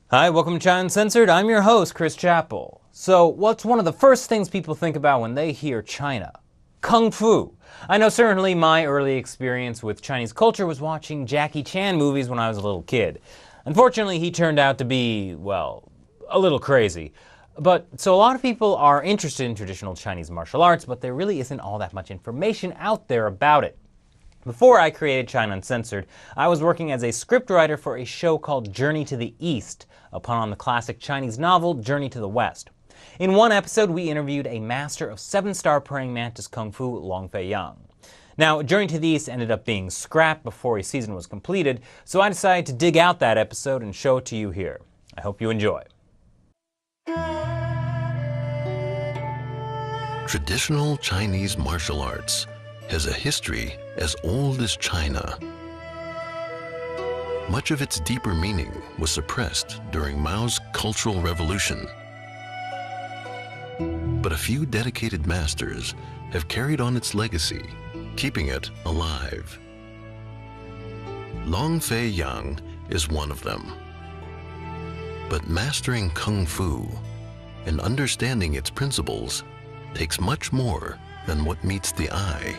Hi, welcome to Uncensored. I'm your host, Chris Chappell. So, what's one of the first things people think about when they hear China? Kung Fu. I know certainly my early experience with Chinese culture was watching Jackie Chan movies when I was a little kid. Unfortunately, he turned out to be, well, a little crazy. So a lot of people are interested in traditional Chinese martial arts, but there really isn't all that much information out there about it. Before I created China Uncensored, I was working as a scriptwriter for a show called Journey to the East, upon the classic Chinese novel Journey to the West. In one episode, we interviewed a master of 7-star praying mantis kung fu, Long Fei Yang. Now, Journey to the East ended up being scrapped before a season was completed, so I decided to dig out that episode and show it to you here. I hope you enjoy. Traditional Chinese martial arts has a history as old as China. Much of its deeper meaning was suppressed during Mao's Cultural Revolution. But a few dedicated masters have carried on its legacy, keeping it alive. Long Fei Yang is one of them. But mastering Kung Fu and understanding its principles takes much more than what meets the eye.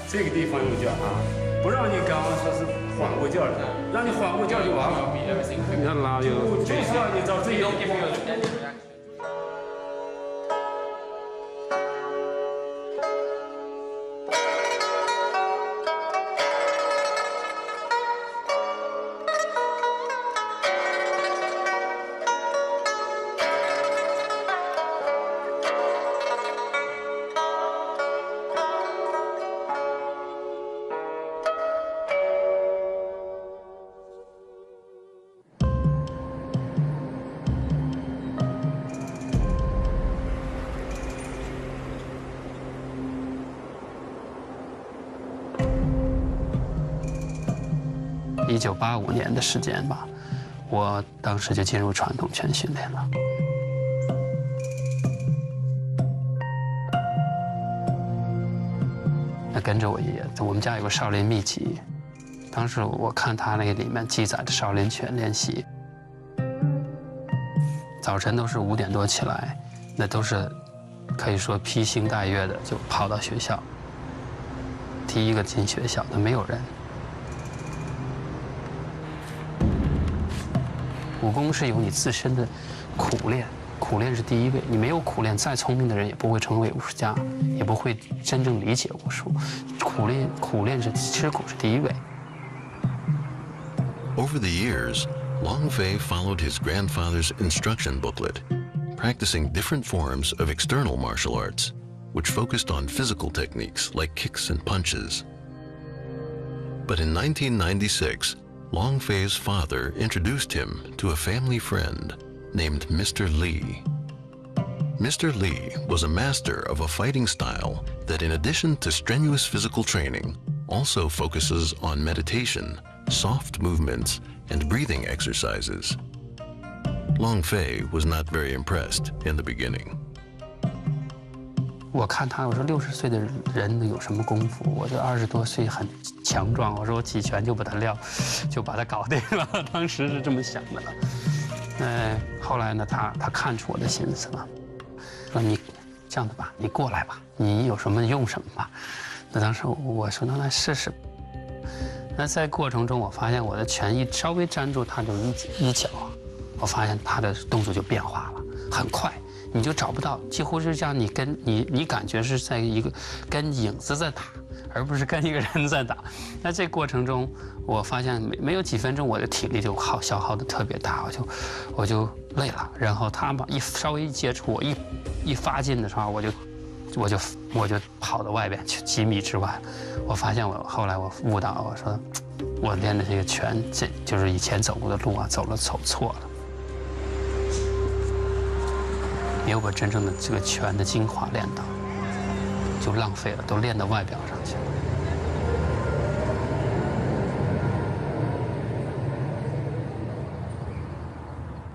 这个地方有觉啊，不让你刚刚说是缓过劲儿，让你缓过劲儿就完了。你看哪有？就是要你找自己。1985年的时间吧，我当时就进入传统拳训练了。那跟着我爷爷，我们家有个少林秘籍，当时我看他那个里面记载的少林拳练习，早晨都是5点多起来，那都是可以说披星戴月的就跑到学校。第一个进学校的没有人。 武功是有你自身的苦练，苦练是第一位。你没有苦练，再聪明的人也不会成为武术家，也不会真正理解武术。苦练是吃苦是第一位。Over the years, Long Fei followed his grandfather's instruction booklet, practicing different forms of external martial arts, which focused on physical techniques like kicks and punches. But in 1996, Long Fei's father introduced him to a family friend named Mr. Li. Mr. Li was a master of a fighting style that, in addition to strenuous physical training, also focuses on meditation, soft movements, and breathing exercises. Long Fei was not very impressed in the beginning. 我看他，我说60岁的人有什么功夫？我这20多岁很强壮，我说我几拳就把他搞定了。当时是这么想的。后来呢，他看出我的心思了，说你这样的吧，你过来吧，你有什么用什么吧。那当时我说那来试试。那在过程中，我发现我的拳一稍微粘住他的一脚，我发现他的动作就变化了，很快。 你就找不到，几乎是像你感觉是在一个跟影子在打，而不是跟一个人在打。在这过程中，我发现没有几分钟，我的体力就消耗的特别大，我就累了。然后他嘛稍微一接触我一发劲的时候，我就跑到外边去几米之外。我发现后来我悟到，我说我练的这个拳，这就是以前走过的路啊，走错了。 没有把真正的这个拳的精华练到，就浪费了，都练到外表上去了。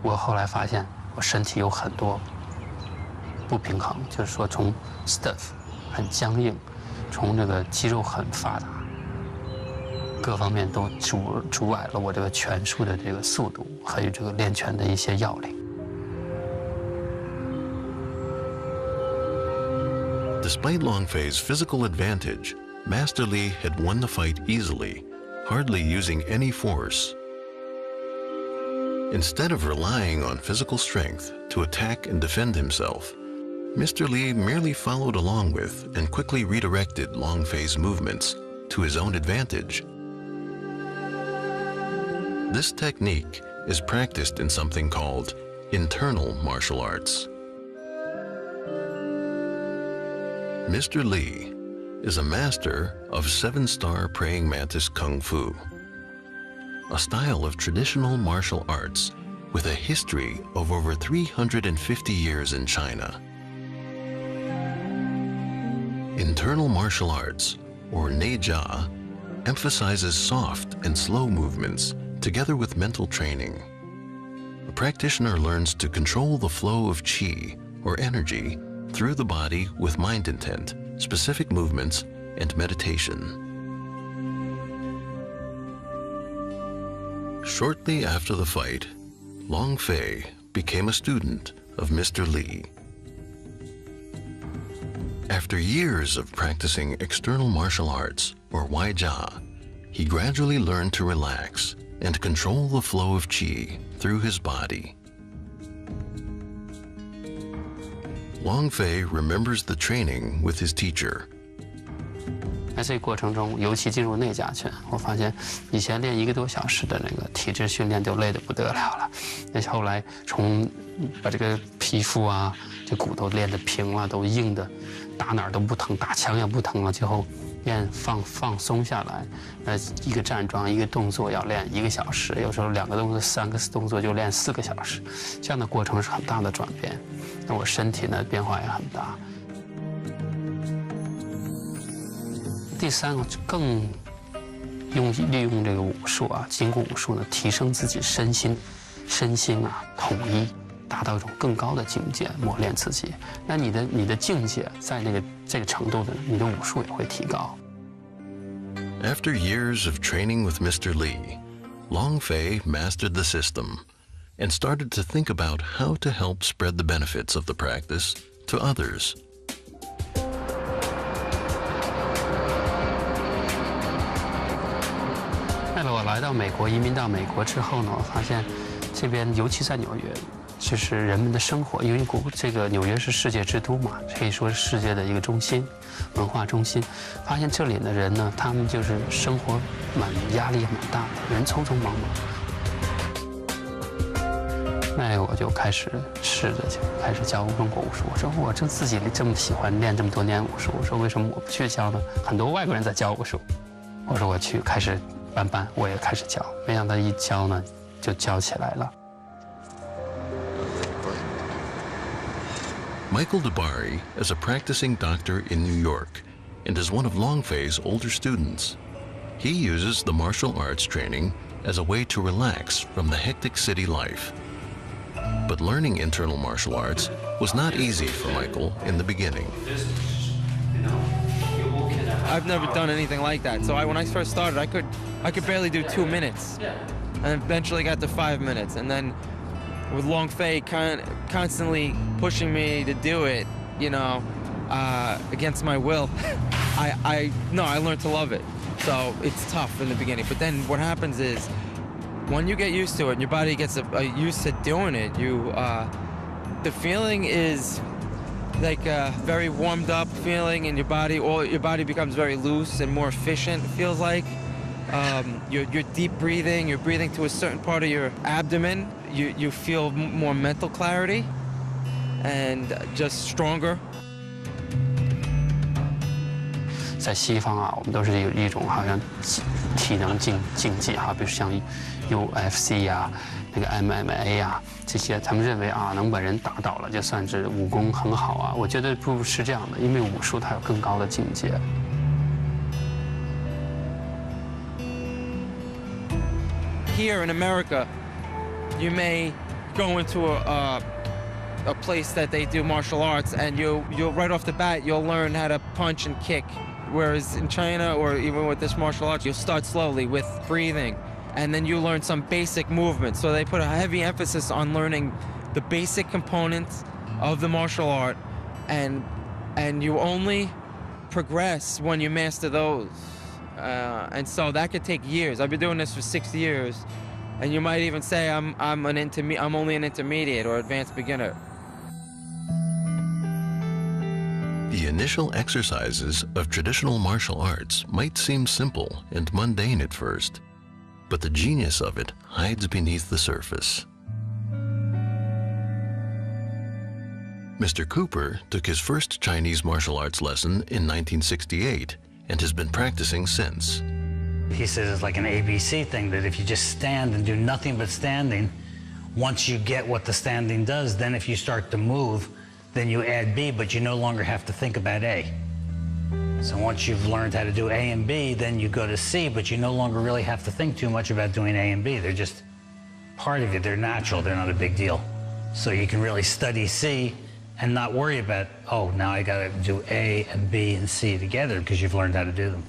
我后来发现，我身体有很多不平衡，就是说从 stiff 很僵硬，从这个肌肉很发达，各方面都阻碍了我这个拳术的这个速度，还有这个练拳的一些要领。Despite Longfei's physical advantage, Master Li had won the fight easily, hardly using any force. Instead of relying on physical strength to attack and defend himself, Mr. Li merely followed along with and quickly redirected Longfei's movements to his own advantage. This technique is practiced in something called internal martial arts. Mr. Li is a master of 7-star praying mantis Kung Fu, a style of traditional martial arts with a history of over 350 years in China. Internal martial arts, or Neijia, emphasizes soft and slow movements together with mental training. A practitioner learns to control the flow of qi, or energy, through the body with mind intent, specific movements, and meditation. Shortly after the fight, Longfei became a student of Mr. Li. After years of practicing external martial arts, or Weijia, he gradually learned to relax and control the flow of qi through his body. Longfei remembers the training with his teacher. 在这个过程中，尤其进入内家拳，我发现以前练1个多小时的那个体质训练就累得不得了了。那后来从把这个皮肤啊、这骨头练得平了，都硬的，打哪儿都不疼，打枪也不疼了。最后练放松下来，一个站桩一个动作要练1个小时，有时候2个动作、3个动作就练4个小时，这样的过程是很大的转变。那我身体呢变化也很大。第3个更利用这个武术啊，经过武术呢，提升自己身心啊统一，达到一种更高的境界，磨练自己。那你的境界在这个程度的，你的武术也会提高。After years of training with Mr. Li, Longfei mastered the system and started to think about how to help spread the benefits of the practice to others. 我来到美国，移民到美国之后呢，我发现这边尤其在纽约，就是人们的生活，因为这个纽约是世界之都嘛，可以说是世界的一个中心，文化中心。发现这里的人呢，他们就是生活压力蛮大的，人匆匆忙忙。那我就开始试着开始教中国武术。我说我自己这么喜欢练这么多年武术，我说为什么我不去教呢？很多外国人在教武术，我说我去开始。办班，我也开始教，没想到一教呢，就教起来了。Michael DeBari is a practicing doctor in New York and is one of Longfei's older students. He uses the martial arts training as a way to relax from the hectic city life. But learning internal martial arts was not easy for Michael in the beginning. I've never done anything like that. So when I first started, I could barely do 2 minutes, and eventually got to 5 minutes. And then with Longfei constantly pushing me to do it, against my will, I learned to love it. So it's tough in the beginning. But then what happens is, when you get used to it and your body gets used to doing it, the feeling is like a very warmed up feeling in your body. Your body becomes very loose and more efficient, it feels like. You're deep breathing, you're breathing to a certain part of your abdomen. You feel more mental clarity and just stronger. 在西方啊，我们都是有一种好像体能竞技哈，比如像 UFC 啊、那个 MMA 啊这些，他们认为啊能把人打倒了就算是武功很好啊。我觉得不是这样的，因为武术它有更高的境界。Here in America, you may go into a place that they do martial arts, and you'll right off the bat you'll learn how to punch and kick Whereas in China, or even with this martial arts, you'll start slowly with breathing, and then you learn some basic movements. So they put a heavy emphasis on learning the basic components of the martial art, and you only progress when you master those. And so that could take years. I've been doing this for 6 years, and you might even say I'm only an intermediate or advanced beginner. The initial exercises of traditional martial arts might seem simple and mundane at first, but the genius of it hides beneath the surface. Mr. Cooper took his first Chinese martial arts lesson in 1968 and has been practicing since. He says it's like an ABC thing, that if you just stand and do nothing but standing, once you get what the standing does, then if you start to move, then you add B, but you no longer have to think about A. So once you've learned how to do A and B, then you go to C, but you no longer really have to think too much about doing A and B. They're just part of you. They're natural. They're not a big deal. So you can really study C and not worry about, oh, now I got to do A and B and C together, because you've learned how to do them.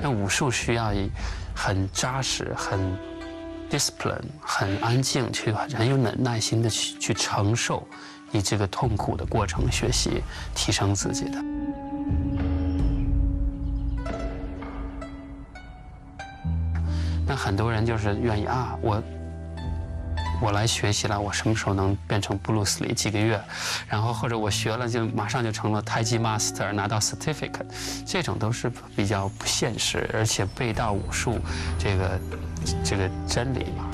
那武术需要很扎实、很 discipline、很安静，很有耐心的去承受你这个痛苦的过程，学习提升自己的。那很多人就是愿意啊，我来学习了，我什么时候能变成布鲁斯里几个月，然后或者我学了就马上就成了太极 master 拿到 certificate， 这种都是比较不现实，而且背道武术这个真理嘛。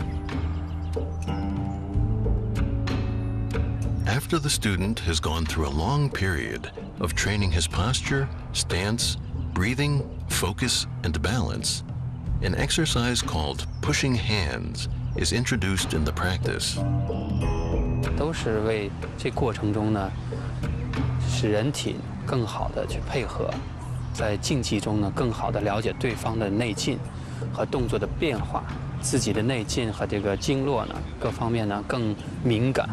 After the student has gone through a long period of training his posture, stance, breathing, focus, and balance, an exercise called pushing hands is introduced in the practice. 都是为这过程中呢，使人体更好的去配合，在竞技中呢，更好的了解对方的内劲和动作的变化，自己的内劲和这个经络呢，各方面呢更敏感。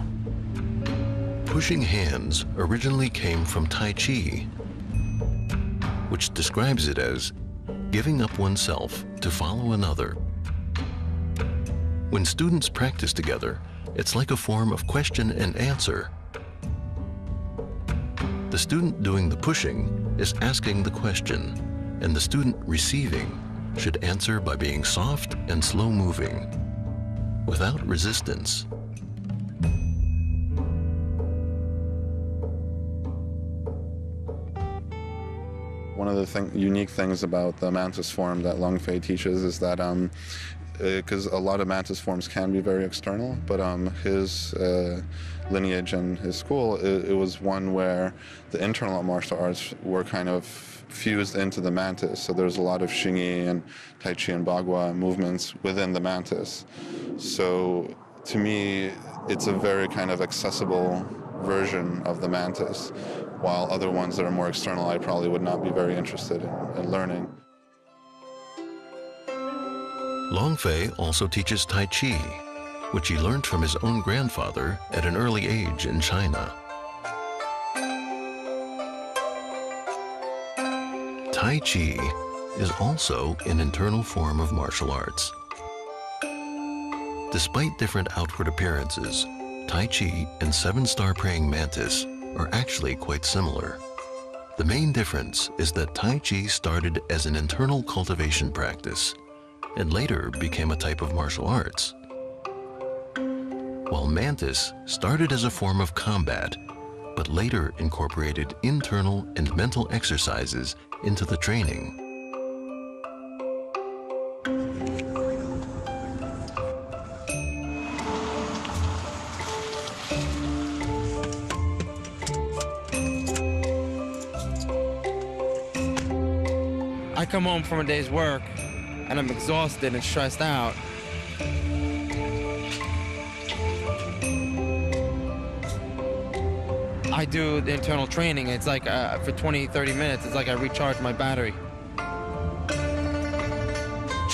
Pushing hands originally came from Tai Chi, which describes it as giving up oneself to follow another. When students practice together, it's like a form of question and answer. The student doing the pushing is asking the question, and the student receiving should answer by being soft and slow-moving, without resistance. One of the unique things about the Mantis form that Lung Fei teaches is that, because a lot of Mantis forms can be very external, but his lineage and his school, it was one where the internal martial arts were kind of fused into the Mantis. So there's a lot of Xingyi and Tai Chi and Bagua movements within the Mantis. So to me, it's a very kind of accessible version of the Mantis, while other ones that are more external I probably would not be very interested in learning. Long Fei also teaches Tai Chi, which he learned from his own grandfather at an early age in China. Tai Chi is also an internal form of martial arts. Despite different outward appearances, Tai Chi and seven-star praying mantis are actually quite similar. The main difference is that Tai Chi started as an internal cultivation practice and later became a type of martial arts, while Mantis started as a form of combat, but later incorporated internal and mental exercises into the training. I come home from a day's work and I'm exhausted and stressed out. I do the internal training. It's like for 20, 30 minutes, it's like I recharge my battery.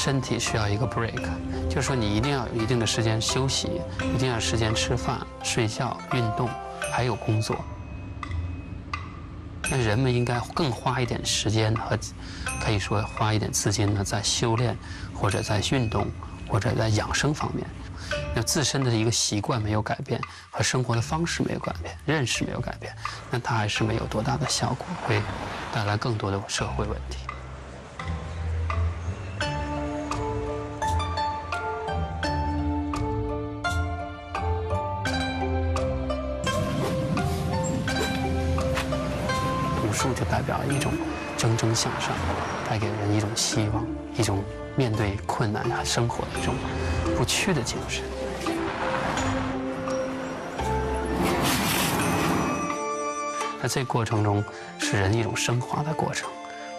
身体需要一个 break， 就是说你一定要有一定的时间休息，一定要有时间吃饭、睡觉、运动，还有工作。那人们应该更花一点时间和，可以说花一点资金呢，在修炼或者在运动或者在养生方面。那自身的一个习惯没有改变，和生活的方式没有改变，认识没有改变，那它还是没有多大的效果，会带来更多的社会问题。武术就代表一种蒸蒸向上，带给人一种希望，一种面对困难和生活的一种不屈的精神。在这个过程中，是人一种升华的过程。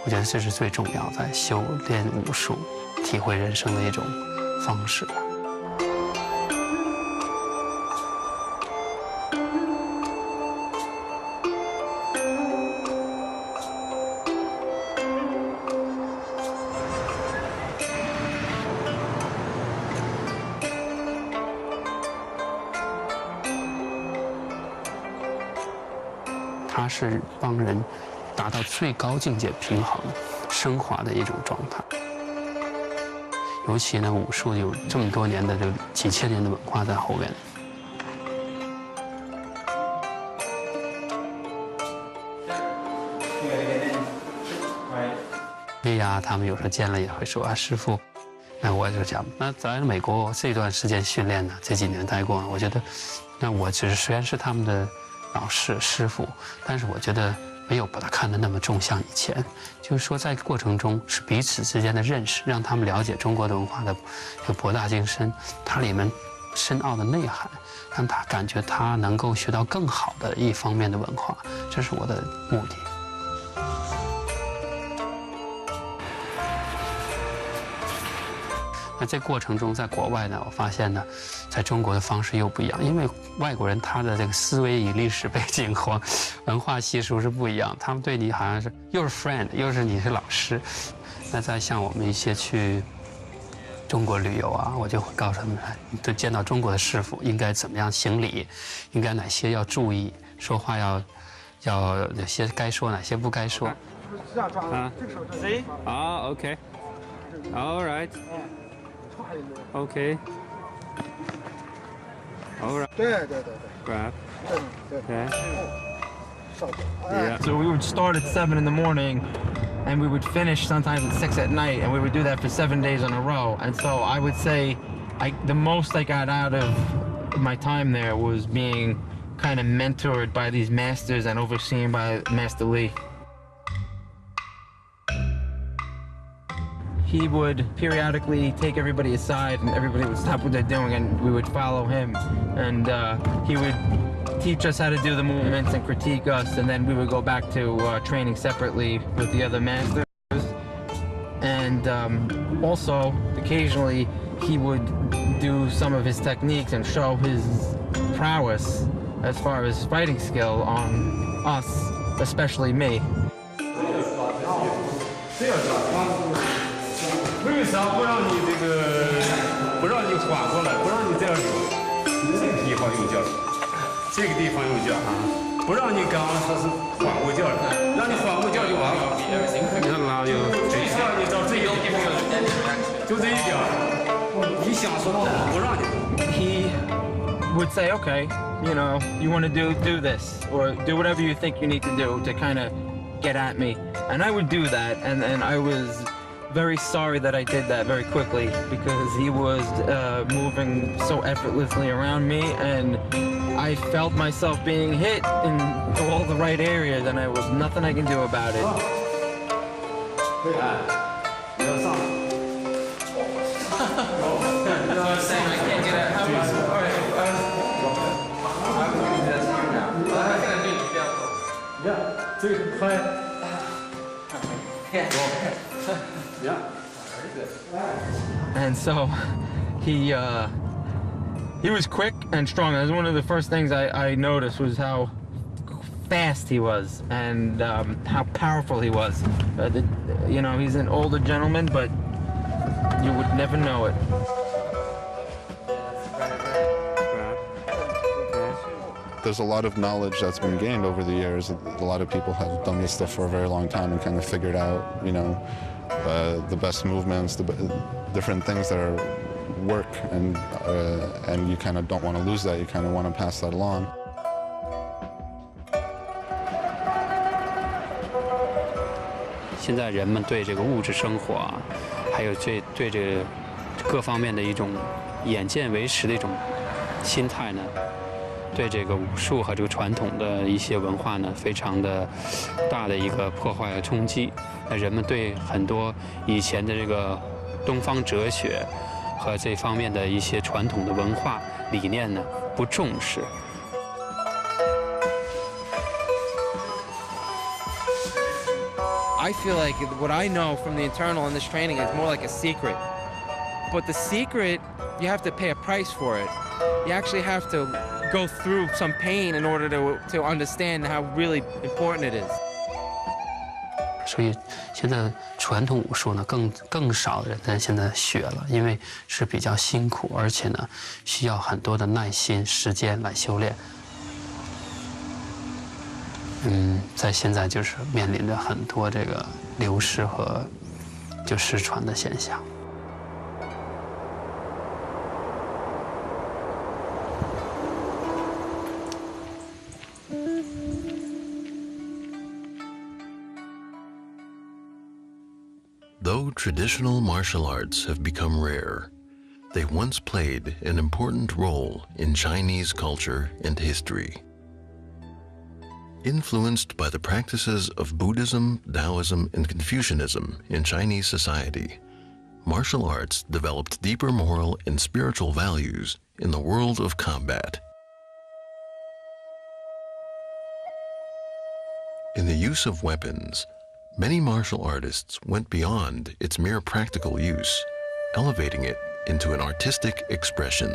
我觉得这是最重要，在修炼武术、体会人生的一种方式。它是帮人达到最高境界平衡、升华的一种状态。尤其呢，武术有这么多年的这几千年的文化在后面。莉亚他们有时候见了也会说啊，师傅。那我就讲，那在美国这段时间训练呢，这几年待过，我觉得，那我只是虽然是他们的老师师傅，但是我觉得没有把他看得那么重，像以前。就是说，在过程中是彼此之间的认识，让他们了解中国的文化的这个博大精深，它里面深奥的内涵，让他感觉他能够学到更好的一方面的文化，这是我的目的。那这过程中，在国外呢，我发现呢，在中国的方式又不一样，因为外国人他的这个思维与历史背景和文化习俗是不一样，他们对你好像是又是 friend， 又是你是老师。那在像我们一些去中国旅游啊，我就会告诉他们，对见到中国的师傅应该怎么样行礼，应该哪些要注意，说话要哪些该说，哪些不该说。啊，谁？啊 ，OK，All right。Okay. All right. 对。 Grab. 对。 Okay. Yeah. So we would start at 7 in the morning, and we would finish sometimes at 6 at night, and we would do that for 7 days in a row. And so I would say, the most I got out of my time there was being kind of mentored by these masters and overseen by Master Lee. He would periodically take everybody aside, and everybody would stop what they're doing, and we would follow him. And he would teach us how to do the movements and critique us, and then we would go back to training separately with the other masters. And also, occasionally, he would do some of his techniques and show his prowess as far as fighting skill on us, especially me. 为啥不让你这个不让你缓过来，不让你这样走？这个地方用脚，这个地方用脚啊，不让你刚刚说是缓过劲儿，让你缓过劲儿就完了。你看哪有？最需要你到这一点，就这一点，你想说不让你。He would say, okay, you know, you want to do this, or do whatever you think you need to do to kind of get at me. And I would do that, and I was very sorry that I did that very quickly, because he was moving so effortlessly around me, and I felt myself being hit in all the right areas, and there was nothing I can do about it. And so he was quick and strong. That was one of the first things I noticed, was how fast he was, and how powerful he was. You know, he's an older gentleman, but you would never know it. There's a lot of knowledge that's been gained over the years. A lot of people have done this stuff for a very long time and kind of figured out, you know, the best movements, the different things that are work, and you kind of don't want to lose that. You kind of want to pass that along. 现在人们对这个物质生活啊，还有对这个各方面的一种眼见为实的一种心态呢，对这个武术和这个传统的一些文化呢，非常的大的一个破坏和冲击。那人们对很多以前的这个东方哲学和这方面的一些传统的文化理念呢，不重视。 I feel like what I know from the internal in this training is more like a secret. But the secret, you have to pay a price for it. You actually have to go through some pain in order to understand how really important it is. 所以现在传统武术呢，更少的人现在学了，因为是比较辛苦，而且呢，需要很多的耐心、时间来修炼。 在现在就是面临着很多这个流失和就失传的现象。 Though traditional martial arts have become rare, they once played an important role in Chinese culture and history. Influenced by the practices of Buddhism, Taoism, and Confucianism in Chinese society, martial arts developed deeper moral and spiritual values in the world of combat. In the use of weapons, many martial artists went beyond its mere practical use, elevating it into an artistic expression.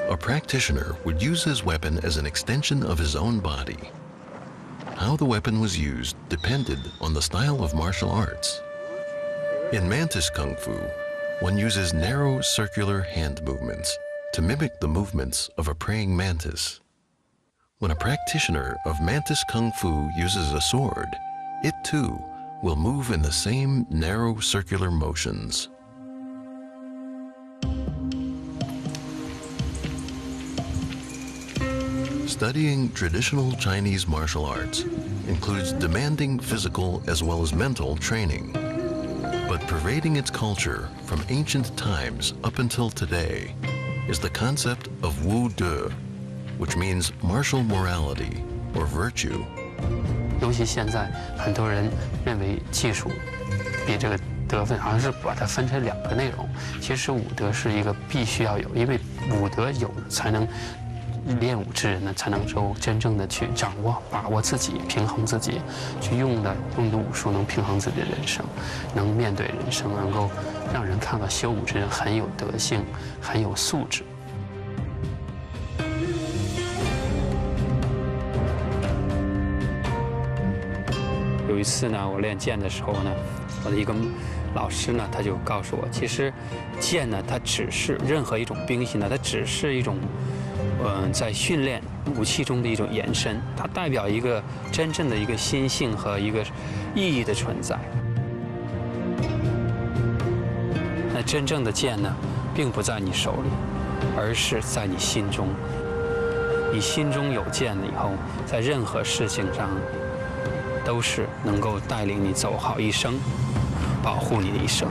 A practitioner would use his weapon as an extension of his own body. How the weapon was used depended on the style of martial arts. In Mantis Kung Fu, one uses narrow circular hand movements to mimic the movements of a praying mantis. When a practitioner of Mantis Kung Fu uses a sword, it too will move in the same narrow circular motions. Studying traditional Chinese martial arts includes demanding physical as well as mental training. But pervading its culture from ancient times up until today is the concept of Wu De, which means martial morality or virtue. 尤其现在很多人认为技术比这个德分，好像是把它分成两个内容。其实武德是一个必须要有，因为武德有才能。 练武之人呢，才能够真正的去掌握、把握自己、平衡自己，去用的武术能平衡自己的人生，能面对人生，能够让人看到修武之人很有德性、很有素质。有一次呢，我练剑的时候呢，我的一个老师呢，他就告诉我，其实剑呢，它只是任何一种兵器呢，它只是一种。 在训练武器中的一种延伸，它代表一个真正的一个心性和一个意义的存在。那真正的剑呢，并不在你手里，而是在你心中。你心中有剑了以后，在任何事情上，都是能够带领你走好一生，保护你的一生。